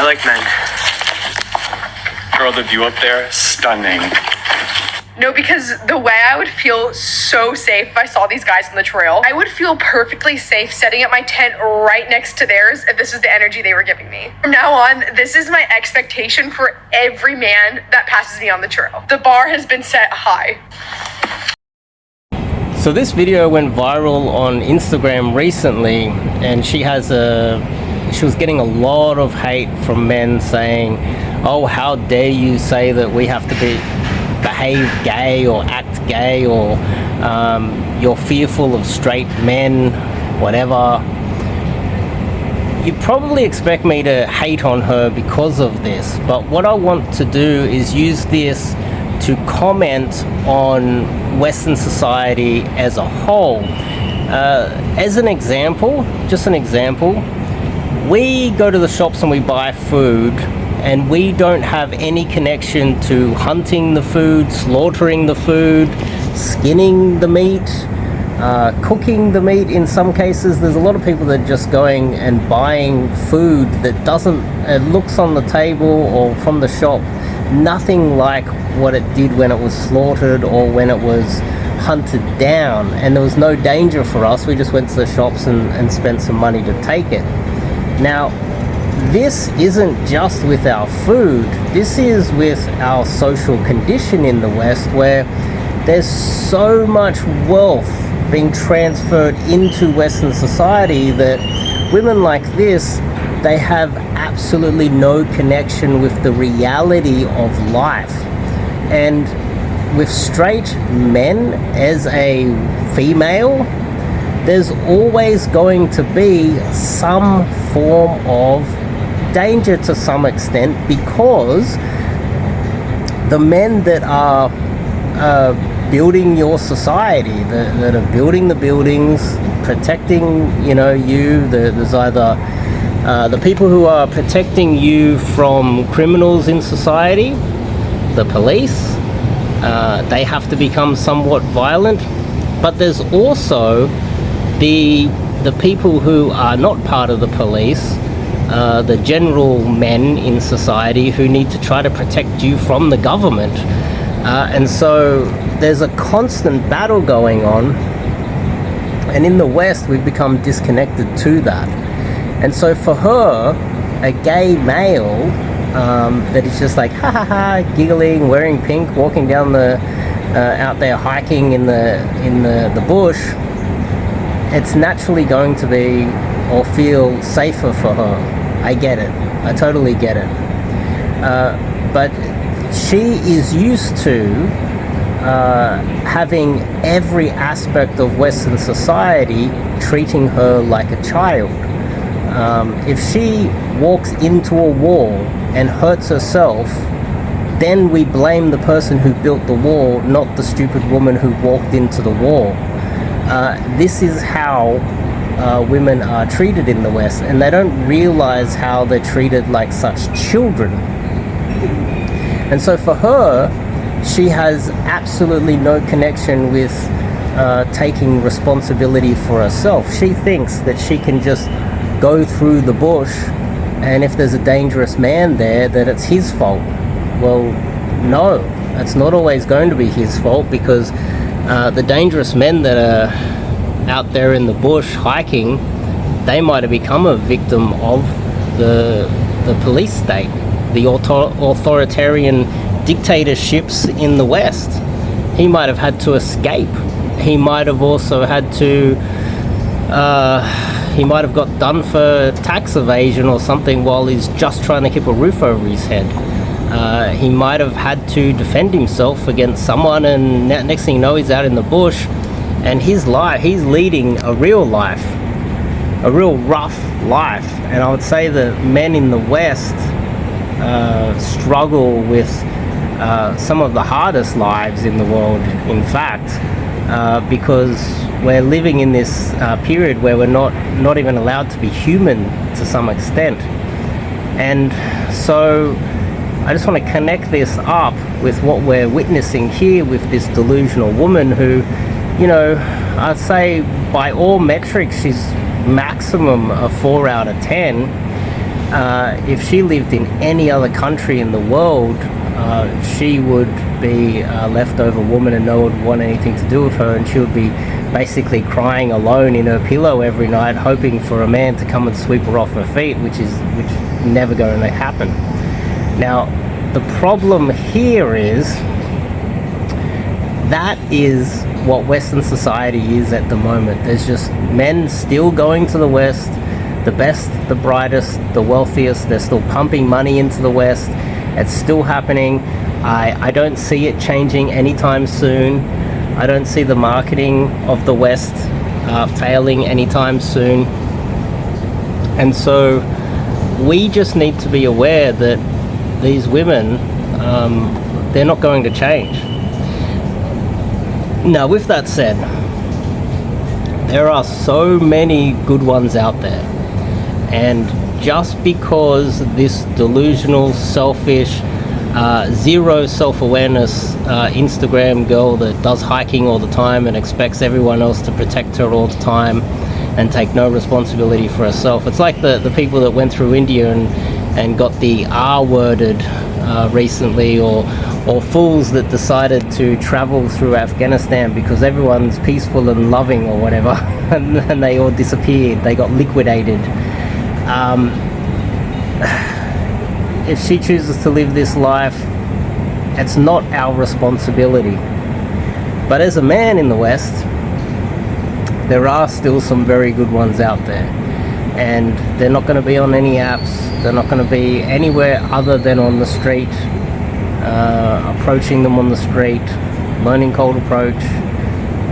I like men. Girl, the view up there, stunning. No, because the way I would feel so safe if I saw these guys on the trail, I would feel perfectly safe setting up my tent right next to theirs if this is the energy they were giving me. From now on, this is my expectation for every man that passes me on the trail. The bar has been set high. So this video went viral on Instagram recently, and she was getting a lot of hate from men saying, oh, how dare you say that we have to behave gay or act gay, or you're fearful of straight men, whatever. You probably expect me to hate on her because of this, but what I want to do is use this to comment on Western society as a whole. As an example, just an example, we go to the shops and we buy food, and we don't have any connection to hunting the food, slaughtering the food, skinning the meat, cooking the meat. In some cases, there's a lot of people that are just going and buying food that it looks on the table or from the shop nothing like what it did when it was slaughtered or when it was hunted down, and there was no danger for us. We just went to the shops and spent some money to take it. Now, this isn't just with our food, this is with our social condition in the West, where there's so much wealth being transferred into Western society that women like this, they have absolutely no connection with the reality of life. And with straight men as a female, there's always going to be some form of danger to some extent, because the men that are building your society, that are building the buildings, protecting, there's either the people who are protecting you from criminals in society, the police, they have to become somewhat violent, but there's also the people who are not part of the police, the general men in society who need to try to protect you from the government. And so there's a constant battle going on, and in the West we've become disconnected to that. And so for her, a gay male that is just like ha ha ha, giggling, wearing pink, walking down out there hiking in the bush, it's naturally going to be or feel safer for her. I get it. I totally get it. But she is used to having every aspect of Western society treating her like a child. If she walks into a wall and hurts herself, then we blame the person who built the wall, not the stupid woman who walked into the wall. This is how women are treated in the West, and they don't realize how they're treated like such children. And so for her, she has absolutely no connection with taking responsibility for herself. She thinks that she can just go through the bush, and if there's a dangerous man there, that it's his fault. Well, no, it's not always going to be his fault, because the dangerous men that are out there in the bush hiking, they might have become a victim of the police state, the authoritarian dictatorships in the West. He might have had to escape. He might have also had to he might have got done for tax evasion or something while he's just trying to keep a roof over his head. He might have had to defend himself against someone, and next thing you know, he's out in the bush, and he's leading a real life, a real rough life. And I would say that men in the West struggle with some of the hardest lives in the world, in fact, because we're living in this period where we're not even allowed to be human to some extent. And so I just want to connect this up with what we're witnessing here with this delusional woman who, I'd say by all metrics she's maximum a 4 out of 10, if she lived in any other country in the world, she would be a leftover woman and no one would want anything to do with her, and she would be basically crying alone in her pillow every night, hoping for a man to come and sweep her off her feet, which is never going to happen. Now, the problem here is that is what Western society is at the moment. There's just men still going to the West, the best, the brightest, the wealthiest. They're still pumping money into the West. It's still happening. I don't see it changing anytime soon. I don't see the marketing of the West failing anytime soon. And so we just need to be aware that these women, they're not going to change. Now, with that said, there are so many good ones out there, and just because this delusional, selfish, zero self-awareness Instagram girl that does hiking all the time and expects everyone else to protect her all the time and take no responsibility for herself. It's like the people that went through India and got the R-worded recently, or fools that decided to travel through Afghanistan because everyone's peaceful and loving or whatever, and they all disappeared. They got liquidated. If she chooses to live this life, it's not our responsibility. But as a man in the West, there are still some very good ones out there, and they're not going to be on any apps. They're not going to be anywhere other than on the street, approaching them on the street, learning cold approach.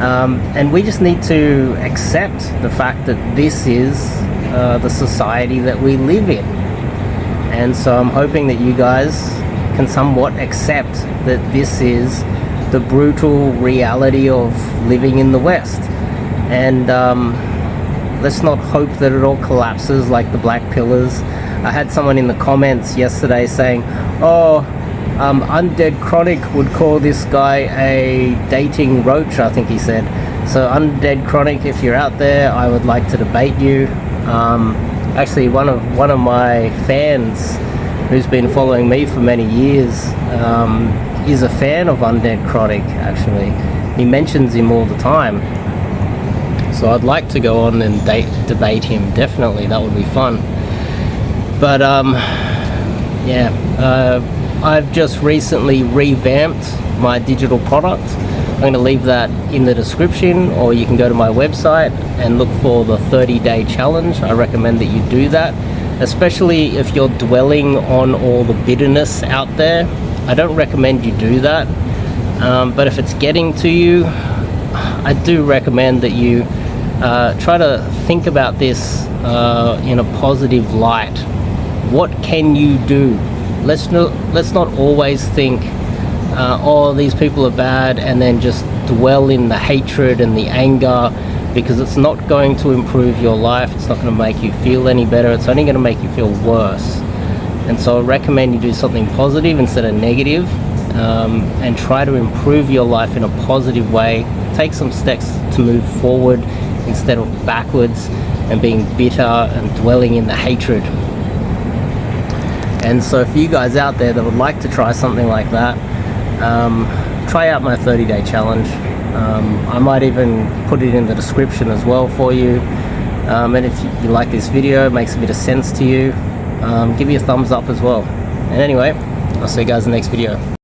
And we just need to accept the fact that this is the society that we live in. And so I'm hoping that you guys can somewhat accept that this is the brutal reality of living in the West. And let's not hope that it all collapses like the black pillars. I had someone in the comments yesterday saying, Undead Chronic would call this guy a dating roach, I think he said. So Undead Chronic, if you're out there, I would like to debate you. Actually, one of my fans who's been following me for many years is a fan of Undead Chronic, actually. He mentions him all the time. So I'd like to go on and debate him, definitely. That would be fun. But I've just recently revamped my digital product. I'm going to leave that in the description, or you can go to my website and look for the 30-day challenge. I recommend that you do that, especially if you're dwelling on all the bitterness out there. I don't recommend you do that, but if it's getting to you, I do recommend that you try to think about this in a positive light. What can you do? Let's not always think, these people are bad, and then just dwell in the hatred and the anger, because it's not going to improve your life. It's not going to make you feel any better. It's only going to make you feel worse. And so I recommend you do something positive instead of negative, and try to improve your life in a positive way. Take some steps to move forward instead of backwards and being bitter and dwelling in the hatred. And so for you guys out there that would like to try something like that, try out my 30-day challenge. I might even put it in the description as well for you. And if you like this video, it makes a bit of sense to you, give me a thumbs up as well. And anyway, I'll see you guys in the next video.